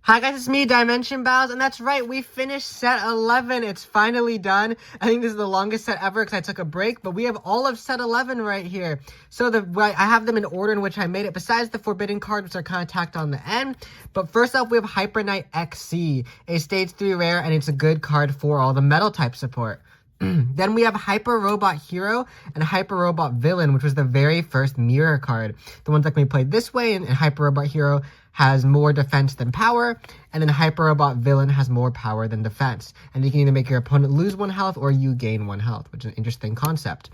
Hi guys, it's me, Dimension Bows, and that's right, we finished set 11. It's finally done. I think this is the longest set ever because I took a break, but we have all of set 11 right here. So I have them in order in which I made it, besides the forbidden cards, which are kind of tacked on the end. But first up, we have Hyper Knight XC, a stage 3 rare, and it's a good card for all the metal type support. Then we have Hyper Robot Hero and Hyper Robot Villain, which was the very first mirror card. The ones that can be played this way, and Hyper Robot Hero has more defense than power, and then Hyper Robot Villain has more power than defense. And you can either make your opponent lose 1 health or you gain 1 health, which is an interesting concept.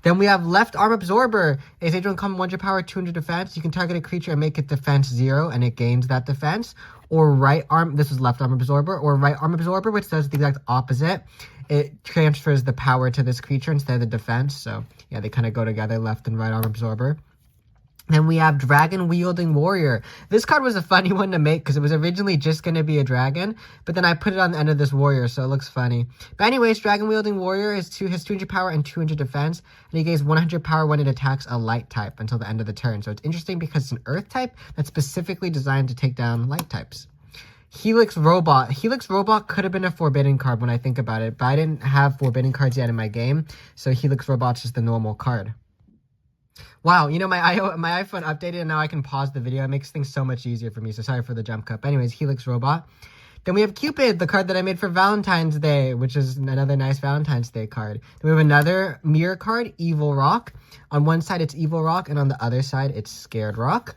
Then we have Left Arm Absorber, a stage 1 common 100 power, 200 defense. You can target a creature and make it defense 0, and it gains that defense. Or Right Arm, this is Left Arm Absorber, or Right Arm Absorber, which does the exact opposite. It transfers the power to this creature instead of the defense. So yeah, they kind of go together, Left and Right Arm Absorber. Then we have Dragon Wielding Warrior. This card was a funny one to make because it was originally just going to be a dragon, but then I put it on the end of this warrior, so it looks funny. But anyways, Dragon Wielding Warrior has 200 power and 200 defense, and he gains 100 power when it attacks a light type until the end of the turn. So it's interesting because it's an earth type that's specifically designed to take down light types. Helix Robot. Helix Robot could have been a forbidden card when I think about it, but I didn't have forbidden cards yet in my game, so Helix Robot's just the normal card. Wow, you know, my iPhone updated and now I can pause the video. It makes things so much easier for me, so sorry for the jump cut. But anyways, Helix Robot. Then we have Cupid, the card that I made for Valentine's Day, which is another nice Valentine's Day card. Then we have another mirror card, Evil Rock. On one side, it's Evil Rock, and on the other side, it's Scared Rock.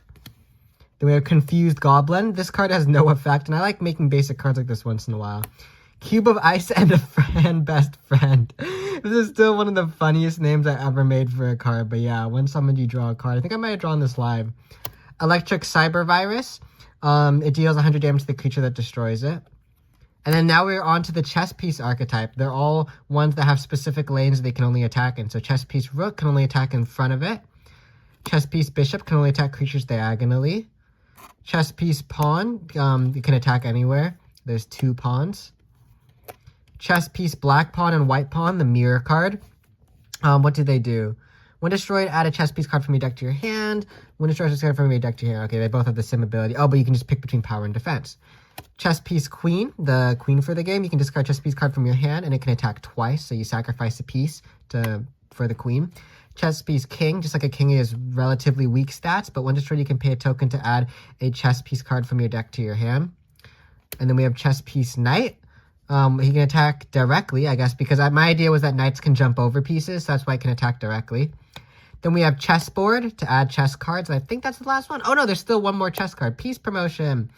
Then we have Confused Goblin. This card has no effect, and I like making basic cards like this once in a while. Cube of Ice and a Friend Best Friend. This is still one of the funniest names I ever made for a card. But yeah, when summoned, you draw a card. I think I might have drawn this live. Electric Cyber Virus. It deals 100 damage to the creature that destroys it. And then now we're on to the Chess Piece archetype. They're all ones that have specific lanes they can only attack in. So Chess Piece Rook can only attack in front of it. Chess Piece Bishop can only attack creatures diagonally. Chess Piece Pawn, you can attack anywhere. There's 2 pawns. Chess Piece Black Pawn and White Pawn, the mirror card. What do they do? When destroyed, add a chess piece card from your deck to your hand. When destroyed, a card from your deck to your hand. Okay, they both have the same ability. Oh, but you can just pick between power and defense. Chess Piece Queen, the queen for the game. You can discard chess piece card from your hand, and it can attack twice. So you sacrifice a piece for the queen. Chess Piece King, just like a king, is relatively weak stats, but when destroyed, you can pay a token to add a chess piece card from your deck to your hand. And then we have Chess Piece Knight. He can attack directly, I guess, because my idea was that knights can jump over pieces, so that's why it can attack directly. Then we have Chessboard to add chess cards, and I think that's the last one. Oh no, there's still one more chess card. Peace Promotion.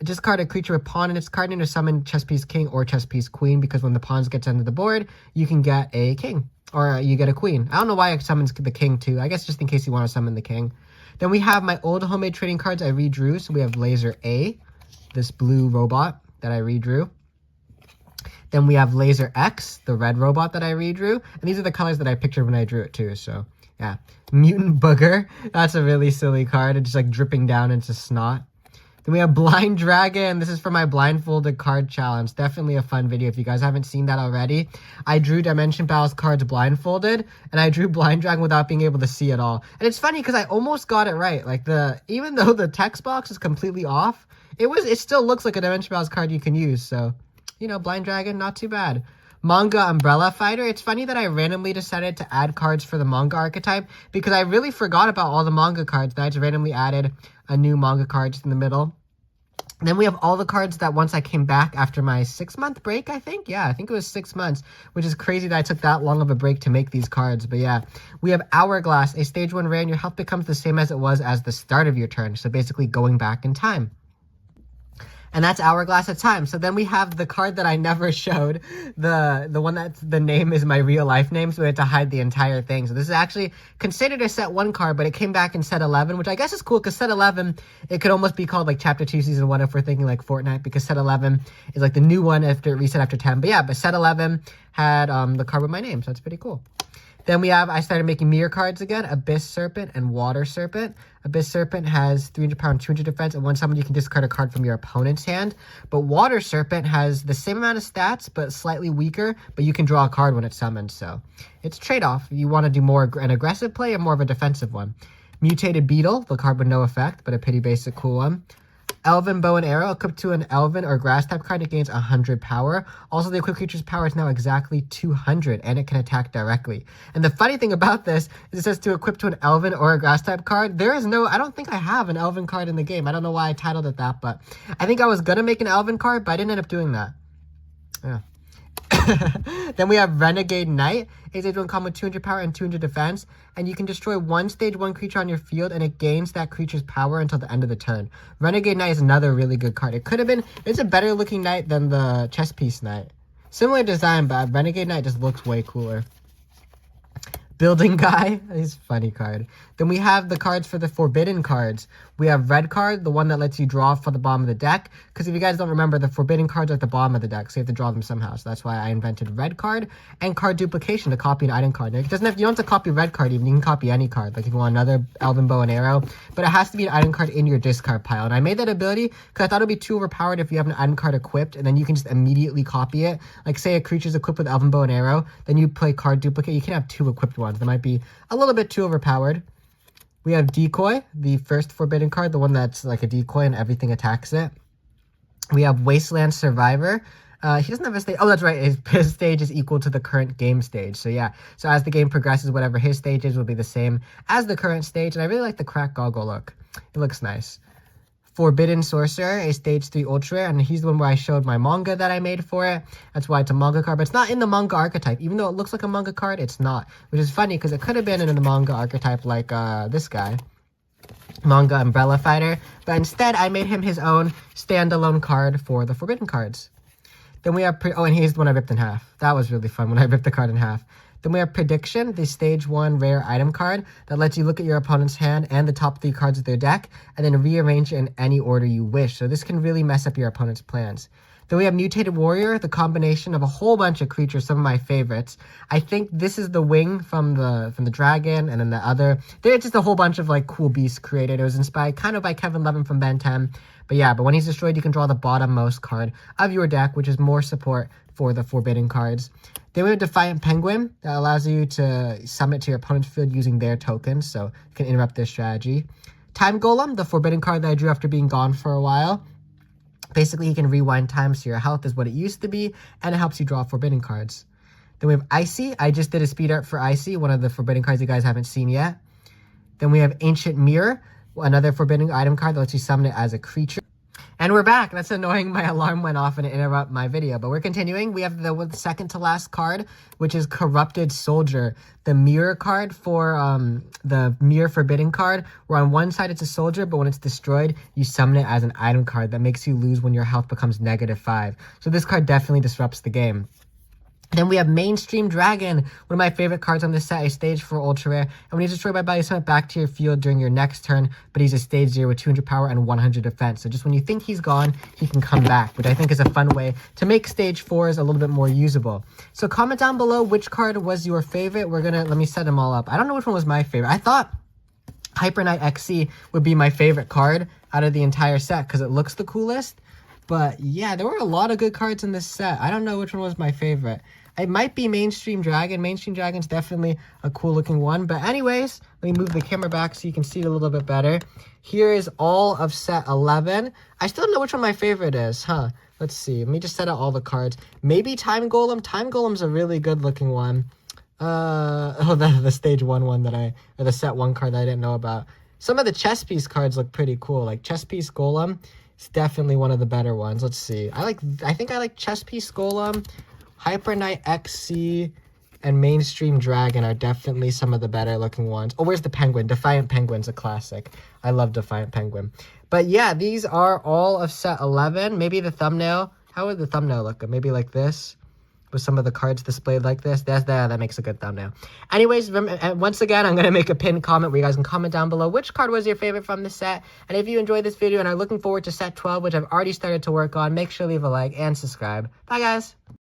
Discard a creature with pawn in its card name to summon Chess Piece King or Chess Piece Queen, because when the pawns get to the end of the board, you can get a king, or you get a queen. I don't know why it summons the king too. I guess just in case you want to summon the king. Then we have my old homemade trading cards I redrew. So we have Laser A, this blue robot that I redrew. Then we have Laser X, the red robot that I redrew. And these are the colors that I pictured when I drew it too. So yeah. Mutant Booger. That's a really silly card. It's just like dripping down into snot. Then we have Blind Dragon. This is for my blindfolded card challenge. Definitely a fun video if you guys haven't seen that already. I drew Dimension Battles cards blindfolded, and I drew Blind Dragon without being able to see it all. And it's funny because I almost got it right. Like even though the text box is completely off, it still looks like a Dimension Battles card you can use. So, you know, Blind Dragon, not too bad. Manga Umbrella Fighter. It's funny that I randomly decided to add cards for the manga archetype because I really forgot about all the manga cards. That I just randomly added a new manga card just in the middle. And then we have all the cards that once I came back after my 6-month break, I think. Yeah, I think it was 6 months, which is crazy that I took that long of a break to make these cards. But yeah, we have Hourglass, a stage 1 rare, and your health becomes the same as it was as the start of your turn. So basically going back in time. And that's Hourglass at Time. So then we have the card that I never showed. The one that's the name is my real life name, so we had to hide the entire thing. So this is actually considered a set 1 card, but it came back in set 11, which I guess is cool because set 11, it could almost be called like chapter 2 season 1 if we're thinking like Fortnite, because set 11 is like the new one after it reset after 10. But yeah, but set 11 had the card with my name, so that's pretty cool. Then I started making mirror cards again, Abyss Serpent and Water Serpent. Abyss Serpent has 300 power and 200 defense, and when summoned, you can discard a card from your opponent's hand. But Water Serpent has the same amount of stats, but slightly weaker, but you can draw a card when it's summoned, so it's trade-off. You want to do more an aggressive play or more of a defensive one. Mutated Beetle, the card with no effect, but a pretty basic cool one. Elven Bow and Arrow, equipped to an Elven or Grass type card, it gains 100 power. Also, the equipped creature's power is now exactly 200, and it can attack directly. And the funny thing about this is it says to equip to an Elven or a Grass type card. There is no, I don't think I have an Elven card in the game. I don't know why I titled it that, but I think I was going to make an Elven card, but I didn't end up doing that. Yeah. Then we have Renegade Knight. It's able to come with 200 power and 200 defense, and you can destroy one stage 1 creature on your field, and it gains that creature's power until the end of the turn. Renegade Knight is another really good card. It could have been, it's a better looking knight than the chess piece knight. Similar design, but Renegade Knight just looks way cooler. Building Guy, he's a funny card. Then we have the cards for the Forbidden cards. We have Red card, the one that lets you draw for the bottom of the deck. Because if you guys don't remember, the Forbidden cards are at the bottom of the deck, so you have to draw them somehow. So that's why I invented Red card. And card duplication to copy an item card. Now, it doesn't have, you don't have to copy Red card even, you can copy any card. Like if you want another Elven Bow and Arrow. But it has to be an item card in your discard pile. And I made that ability because I thought it would be too overpowered if you have an item card equipped, and then you can just immediately copy it. Like say a creature's equipped with Elven Bow and Arrow, then you play card duplicate. You can have 2 equipped ones. That might be a little bit too overpowered. We have Decoy, the first Forbidden card, the one that's like a decoy and everything attacks it. We have Wasteland Survivor. He doesn't have a stage. Oh, that's right. His stage is equal to the current game stage. So yeah. So as the game progresses, whatever his stage is will be the same as the current stage. And I really like the crack goggle look. It looks nice. Forbidden Sorcerer, a stage 3 ultra rare, and he's the one where I showed my manga that I made for it. That's why it's a manga card, but it's not in the manga archetype. Even though it looks like a manga card, it's not. Which is funny, because it could have been in the manga archetype like this guy. Manga Umbrella Fighter. But instead, I made him his own standalone card for the Forbidden cards. Then we have, oh, and here's the one I ripped in half. That was really fun when I ripped the card in half. Then we have Prediction, the stage 1 rare item card that lets you look at your opponent's hand and the top 3 cards of their deck and then rearrange it in any order you wish. So this can really mess up your opponent's plans. Then we have Mutated Warrior, the combination of a whole bunch of creatures, some of my favorites. I think this is the wing from the dragon, and then the other. There's just a whole bunch of like cool beasts created. It was inspired kind of by Kevin Levin from Ben 10. But yeah, but when he's destroyed, you can draw the bottommost card of your deck, which is more support for the Forbidden cards. Then we have Defiant Penguin that allows you to summon it to your opponent's field using their tokens, so you can interrupt their strategy. Time Golem, the Forbidden card that I drew after being gone for a while. Basically, he can rewind time so your health is what it used to be, and it helps you draw Forbidden cards. Then we have Icy. I just did a speed art for Icy, one of the Forbidden cards you guys haven't seen yet. Then we have Ancient Mirror, another Forbidden item card that lets you summon it as a creature. And we're back. That's annoying. My alarm went off and it interrupted my video. But we're continuing. We have the second to last card, which is Corrupted Soldier. The mirror card for the Mirror Forbidden card, where on one side it's a soldier, but when it's destroyed, you summon it as an item card that makes you lose when your health becomes -5. So this card definitely disrupts the game. Then we have Mainstream Dragon, one of my favorite cards on this set, a stage 4 ultra rare. And when he's destroyed by battle, you summon it back to your field during your next turn, but he's a stage 0 with 200 power and 100 defense. So just when you think he's gone, he can come back, which I think is a fun way to make stage 4s a little bit more usable. So comment down below which card was your favorite. Let me set them all up. I don't know which one was my favorite. I thought Hyper Knight XC would be my favorite card out of the entire set because it looks the coolest. But yeah, there were a lot of good cards in this set. I don't know which one was my favorite. It might be Mainstream Dragon. Mainstream Dragon's definitely a cool looking one. But anyways, let me move the camera back so you can see it a little bit better. Here is all of set 11. I still don't know which one my favorite is, huh? Let's see. Let me just set out all the cards. Maybe Time Golem. Time Golem's a really good looking one. The stage 1 one or the set 1 card that I didn't know about. Some of the chess piece cards look pretty cool. Like Chess Piece Golem. It's definitely one of the better ones. Let's see. I think I like Chess Piece Golem, Hyper Knight XC, and Mainstream Dragon are definitely some of the better looking ones. Oh, where's the Penguin? Defiant Penguin's a classic. I love Defiant Penguin. But yeah, these are all of set 11. Maybe the thumbnail. How would the thumbnail look? Maybe like this, with some of the cards displayed like this. That makes a good thumbnail. Anyways, once again, I'm going to make a pinned comment where you guys can comment down below which card was your favorite from the set. And if you enjoyed this video and are looking forward to set 12, which I've already started to work on, make sure to leave a like and subscribe. Bye, guys.